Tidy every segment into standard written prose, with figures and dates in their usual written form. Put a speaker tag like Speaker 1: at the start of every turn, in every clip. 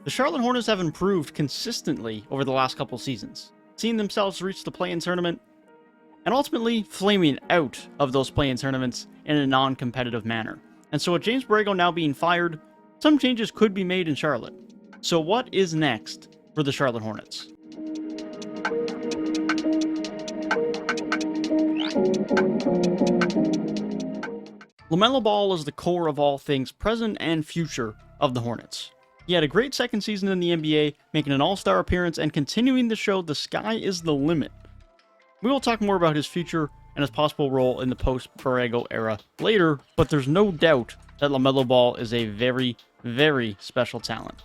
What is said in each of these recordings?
Speaker 1: The Charlotte Hornets have improved consistently over the last couple seasons, seeing themselves reach the play-in tournament, and ultimately flaming out of those play-in tournaments in a non-competitive manner. And so with James Borrego now being fired, some changes could be made in Charlotte. So what is next for the Charlotte Hornets? Lamelo Ball is the core of all things present and future of the Hornets. He had a great second season in the NBA, making an all-star appearance and continuing to show the sky is the limit. We will talk more about his future and his possible role in the post-Borrego era later, but there's no doubt that Lamelo Ball is a very, very special talent.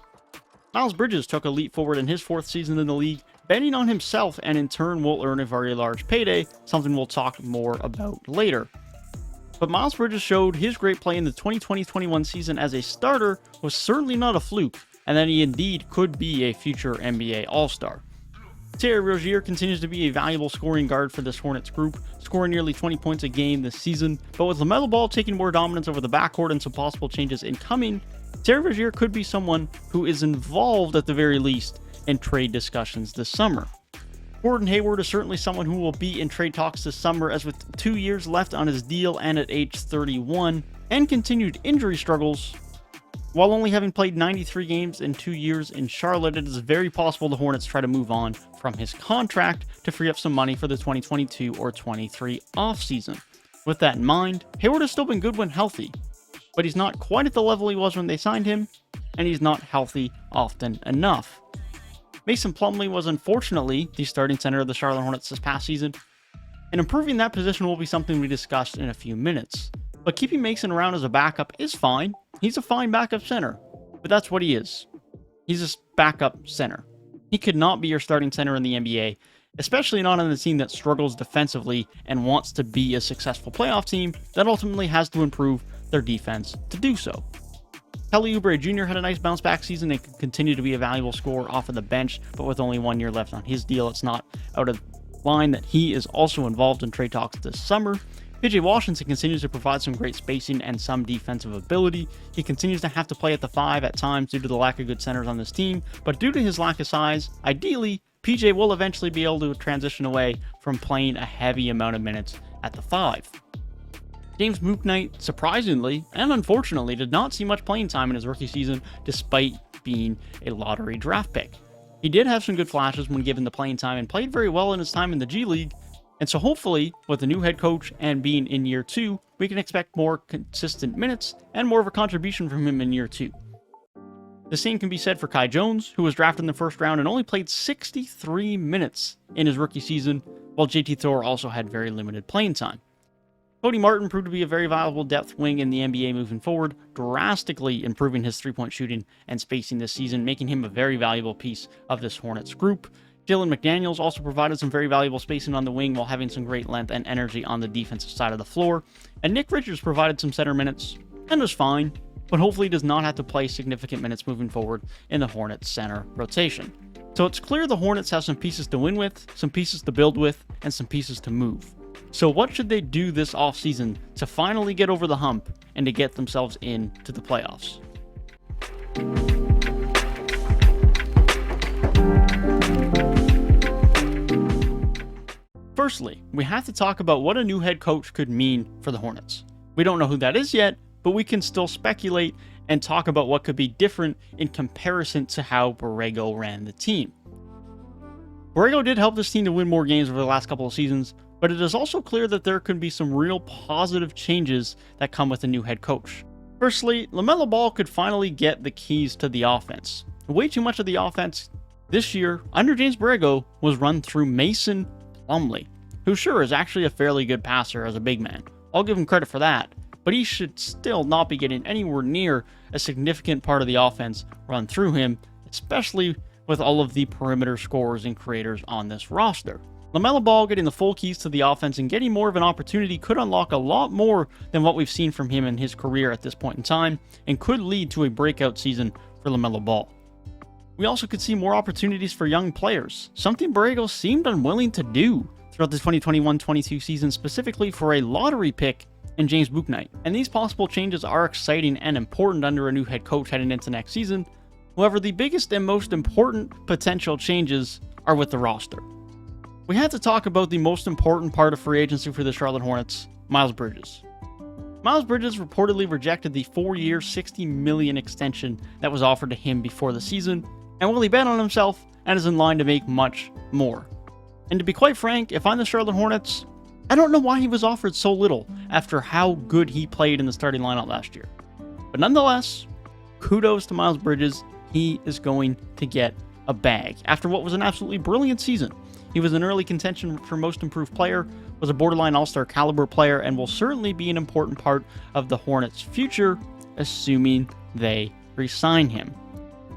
Speaker 1: Miles Bridges took a leap forward in his fourth season in the league, betting on himself and in turn will earn a very large payday, something we'll talk more about later. But Miles Bridges showed his great play in the 2020-21 season as a starter was certainly not a fluke, and that he indeed could be a future NBA All-Star. Rozier continues to be a valuable scoring guard for this Hornets group, scoring nearly 20 points a game this season, but with Lamelo Ball taking more dominance over the backcourt and some possible changes incoming, Rozier could be someone who is involved at the very least in trade discussions this summer. Gordon Hayward is certainly someone who will be in trade talks this summer, as with 2 years left on his deal and at age 31, and continued injury struggles. While only having played 93 games in 2 years in Charlotte, it is very possible the Hornets try to move on from his contract to free up some money for the 2022 or 23 offseason. With that in mind, Hayward has still been good when healthy, but he's not quite at the level he was when they signed him, and he's not healthy often enough. Mason Plumley was unfortunately the starting center of the Charlotte Hornets this past season, and improving that position will be something we discussed in a few minutes. But keeping Mason around as a backup is fine. He's a fine backup center, but that's what he is. He's a backup center. He could not be your starting center in the NBA, especially not on a team that struggles defensively and wants to be a successful playoff team that ultimately has to improve their defense to do so. Kelly Oubre Jr. had a nice bounce back season and could continue to be a valuable scorer off of the bench, but with only 1 year left on his deal, it's not out of line that he is also involved in trade talks this summer. Vijay Washington continues to provide some great spacing and some defensive ability. He continues to have to play at the 5 at times due to the lack of good centers on this team, but due to his lack of size, ideally, PJ will eventually be able to transition away from playing a heavy amount of minutes at the 5. James Mook Knight, surprisingly and unfortunately, did not see much playing time in his rookie season despite being a lottery draft pick. He did have some good flashes when given the playing time and played very well in his time in the G League, and so hopefully, with the new head coach and being in year 2, we can expect more consistent minutes and more of a contribution from him in year 2. The same can be said for Kai Jones, who was drafted in the first round and only played 63 minutes in his rookie season, while JT Thor also had very limited playing time. Cody Martin proved to be a very valuable depth wing in the NBA moving forward, drastically improving his three-point shooting and spacing this season, making him a very valuable piece of this Hornets group. Jalen McDaniels also provided some very valuable spacing on the wing while having some great length and energy on the defensive side of the floor. And Nick Richards provided some center minutes and was fine, but hopefully does not have to play significant minutes moving forward in the Hornets center rotation. So it's clear the Hornets have some pieces to win with, some pieces to build with, and some pieces to move. So what should they do this offseason to finally get over the hump and to get themselves into the playoffs? Firstly, we have to talk about what a new head coach could mean for the Hornets. We don't know who that is yet, but we can still speculate and talk about what could be different in comparison to how Borrego ran the team. Borrego did help this team to win more games over the last couple of seasons, but it is also clear that there could be some real positive changes that come with a new head coach. Firstly, Lamelo Ball could finally get the keys to the offense. Way too much of the offense this year under James Borrego was run through Mason Plumley, who sure is actually a fairly good passer as a big man. I'll give him credit for that, but he should still not be getting anywhere near a significant part of the offense run through him, especially with all of the perimeter scorers and creators on this roster. Lamelo Ball getting the full keys to the offense and getting more of an opportunity could unlock a lot more than what we've seen from him in his career at this point in time, and could lead to a breakout season for Lamelo Ball. We also could see more opportunities for young players, something Borrego seemed unwilling to do throughout the 2021-22 season, specifically for a lottery pick in James Mook Knight. And these possible changes are exciting and important under a new head coach heading into next season, However, the biggest and most important potential changes are with the roster. We had to talk about the most important part of free agency for the Charlotte Hornets, Miles Bridges. Miles Bridges reportedly rejected the 4-year, $60 million extension that was offered to him before the season, and will he bet on himself and is in line to make much more. And to be quite frank, if I'm the Charlotte Hornets, I don't know why he was offered so little after how good he played in the starting lineup last year. But nonetheless, kudos to Miles Bridges. He is going to get a bag after what was an absolutely brilliant season. He was an early contention for most improved player, was a borderline all-star caliber player, and will certainly be an important part of the Hornets' future, assuming they re-sign him.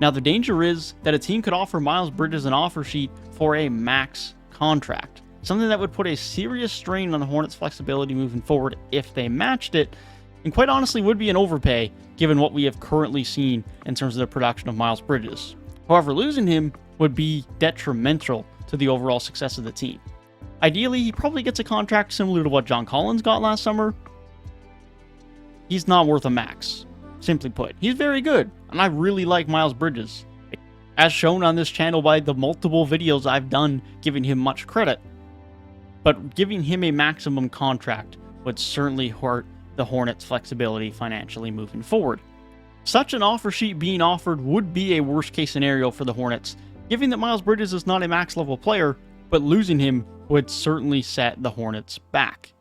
Speaker 1: Now, the danger is that a team could offer Miles Bridges an offer sheet for a max contract, something that would put a serious strain on the Hornets' flexibility moving forward if they matched it, and quite honestly would be an overpay given what we have currently seen in terms of the production of Miles Bridges. However, losing him would be detrimental to the overall success of the team. Ideally, he probably gets a contract similar to what John Collins got last summer. He's not worth a max, simply put. He's very good, and I really like Miles Bridges, as shown on this channel by the multiple videos I've done giving him much credit. But giving him a maximum contract would certainly hurt the Hornets' flexibility financially moving forward. Such an offer sheet being offered would be a worst-case scenario for the Hornets, given that Miles Bridges is not a max-level player, but losing him would certainly set the Hornets back.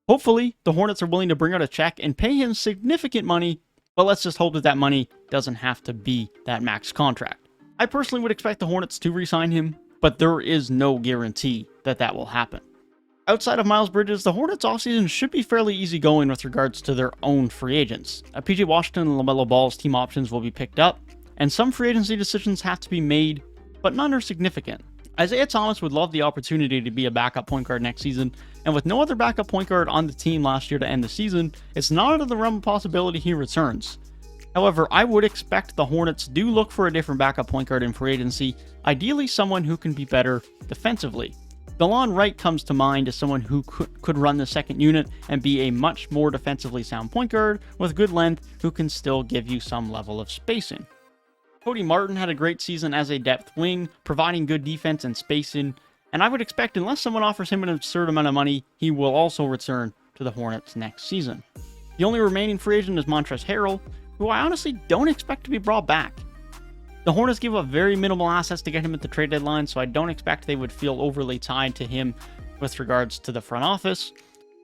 Speaker 1: Hopefully, the Hornets are willing to bring out a check and pay him significant money, but let's just hope that that money doesn't have to be that max contract. I personally would expect the Hornets to re-sign him, but there is no guarantee that that will happen. Outside of Miles Bridges, the Hornets offseason should be fairly easygoing with regards to their own free agents. Vijay Washington and Lamelo Ball's team options will be picked up, and some free agency decisions have to be made, but none are significant. Isaiah Thomas would love the opportunity to be a backup point guard next season, and with no other backup point guard on the team last year to end the season, it's not out of the realm of possibility he returns. However, I would expect the Hornets do look for a different backup point guard in free agency, ideally someone who can be better defensively. DeLon Wright comes to mind as someone who could run the second unit and be a much more defensively sound point guard with good length who can still give you some level of spacing. Cody Martin had a great season as a depth wing, providing good defense and spacing, and I would expect unless someone offers him an absurd amount of money, he will also return to the Hornets next season. The only remaining free agent is Montrezl Harrell, who I honestly don't expect to be brought back. The Hornets give up very minimal assets to get him at the trade deadline, so I don't expect they would feel overly tied to him with regards to the front office.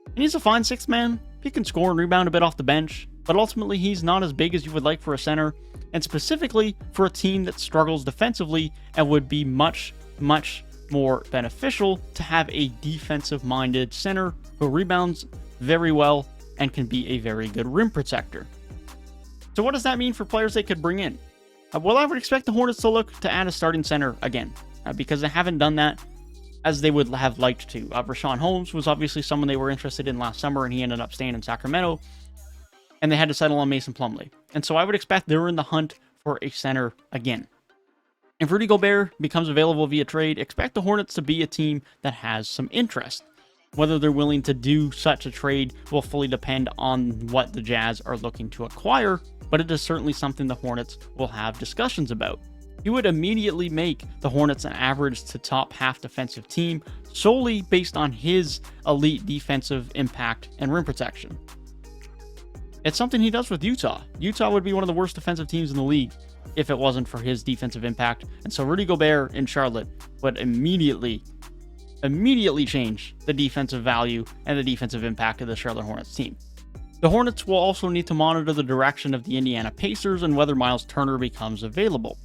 Speaker 1: And he's a fine sixth man. He can score and rebound a bit off the bench, but ultimately he's not as big as you would like for a center, and specifically for a team that struggles defensively and would be much, much more beneficial to have a defensive-minded center who rebounds very well and can be a very good rim protector. So what does that mean for players they could bring in? Well, I would expect the Hornets to look to add a starting center again, because they haven't done that as they would have liked to. Rashawn Holmes was obviously someone they were interested in last summer, and he ended up staying in Sacramento, and they had to settle on Mason Plumley. And so I would expect they're in the hunt for a center again. If Rudy Gobert becomes available via trade, expect the Hornets to be a team that has some interest. Whether they're willing to do such a trade will fully depend on what the Jazz are looking to acquire, but it is certainly something the Hornets will have discussions about. He would immediately make the Hornets an average to top half defensive team solely based on his elite defensive impact and rim protection. It's something he does with Utah. Utah would be one of the worst defensive teams in the league if it wasn't for his defensive impact, and so Rudy Gobert in Charlotte would immediately change the defensive value and the defensive impact of the Charlotte Hornets team. The Hornets will also need to monitor the direction of the Indiana Pacers and whether Miles Turner becomes available.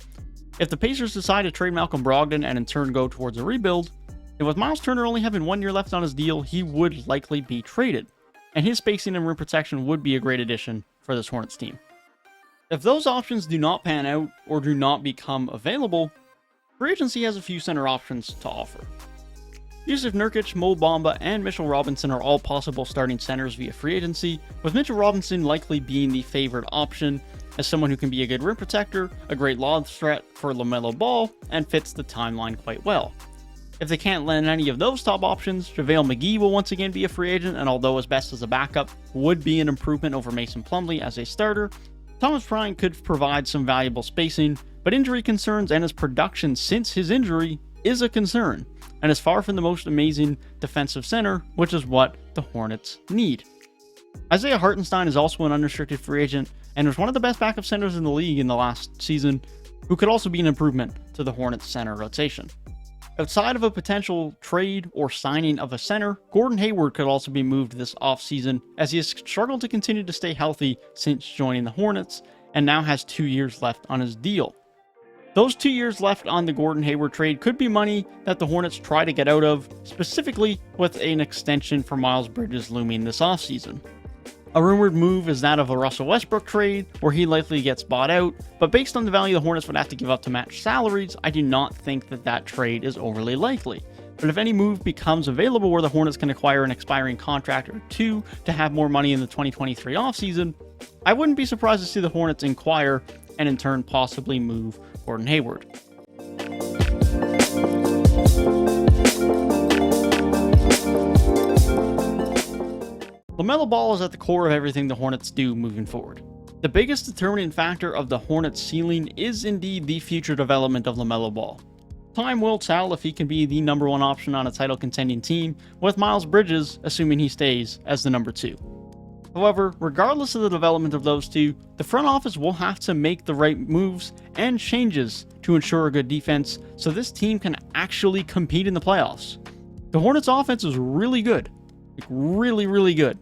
Speaker 1: If the Pacers decide to trade Malcolm Brogdon and in turn go towards a rebuild, then with Miles Turner only having 1 year left on his deal, he would likely be traded, and his spacing and rim protection would be a great addition for this Hornets team. If those options do not pan out or do not become available, free agency has a few center options to offer. Yusuf Nurkic, Mo Bamba, and Mitchell Robinson are all possible starting centers via free agency, with Mitchell Robinson likely being the favored option as someone who can be a good rim protector, a great lob threat for LaMelo Ball, and fits the timeline quite well. If they can't land any of those top options, JaVale McGee will once again be a free agent, and although as best as a backup would be an improvement over Mason Plumley as a starter, Thomas Bryant could provide some valuable spacing, but injury concerns and his production since his injury is a concern, and is far from the most amazing defensive center, which is what the Hornets need. Isaiah Hartenstein is also an unrestricted free agent, and was one of the best backup centers in the league in the last season, who could also be an improvement to the Hornets center rotation. Outside of a potential trade or signing of a center, Gordon Hayward could also be moved this offseason, as he has struggled to continue to stay healthy since joining the Hornets, and now has 2 years left on his deal. Those 2 years left on the Gordon Hayward trade could be money that the Hornets try to get out of, specifically with an extension for Miles Bridges looming this offseason. A rumored move is that of a Russell Westbrook trade, where he likely gets bought out, but based on the value the Hornets would have to give up to match salaries, I do not think that trade is overly likely. But if any move becomes available where the Hornets can acquire an expiring contract or two to have more money in the 2023 offseason, I wouldn't be surprised to see the Hornets inquire and in turn possibly move Gordon Hayward. Lamelo Ball is at the core of everything the Hornets do moving forward. The biggest determining factor of the Hornets' ceiling is indeed the future development of Lamelo Ball. Time will tell if he can be the number one option on a title contending team, with Miles Bridges, assuming he stays, as the number two. However, regardless of the development of those two, the front office will have to make the right moves and changes to ensure a good defense so this team can actually compete in the playoffs. The Hornets' offense is really good. Really good.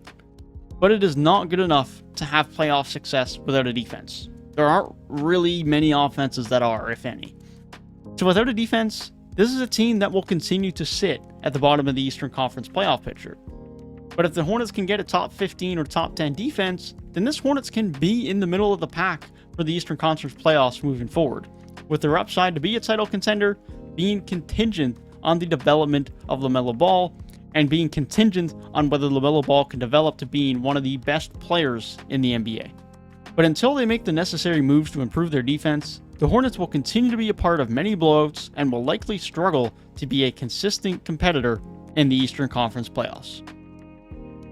Speaker 1: But it is not good enough to have playoff success without a defense. There aren't really many offenses that are, if any. So without a defense, this is a team that will continue to sit at the bottom of the Eastern Conference playoff picture. But if the Hornets can get a top 15 or top 10 defense, then this Hornets can be in the middle of the pack for the Eastern Conference playoffs moving forward, with their upside to be a title contender being contingent on the development of Lamelo Ball, and being contingent on whether Lamelo Ball can develop to being one of the best players in the NBA. But until they make the necessary moves to improve their defense, the Hornets will continue to be a part of many blowouts and will likely struggle to be a consistent competitor in the Eastern Conference playoffs.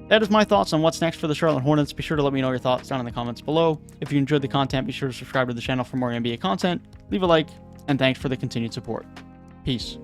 Speaker 1: That is my thoughts on what's next for the Charlotte Hornets. Be sure to let me know your thoughts down in the comments below. If you enjoyed the content, be sure to subscribe to the channel for more NBA content, leave a like, and thanks for the continued support. Peace.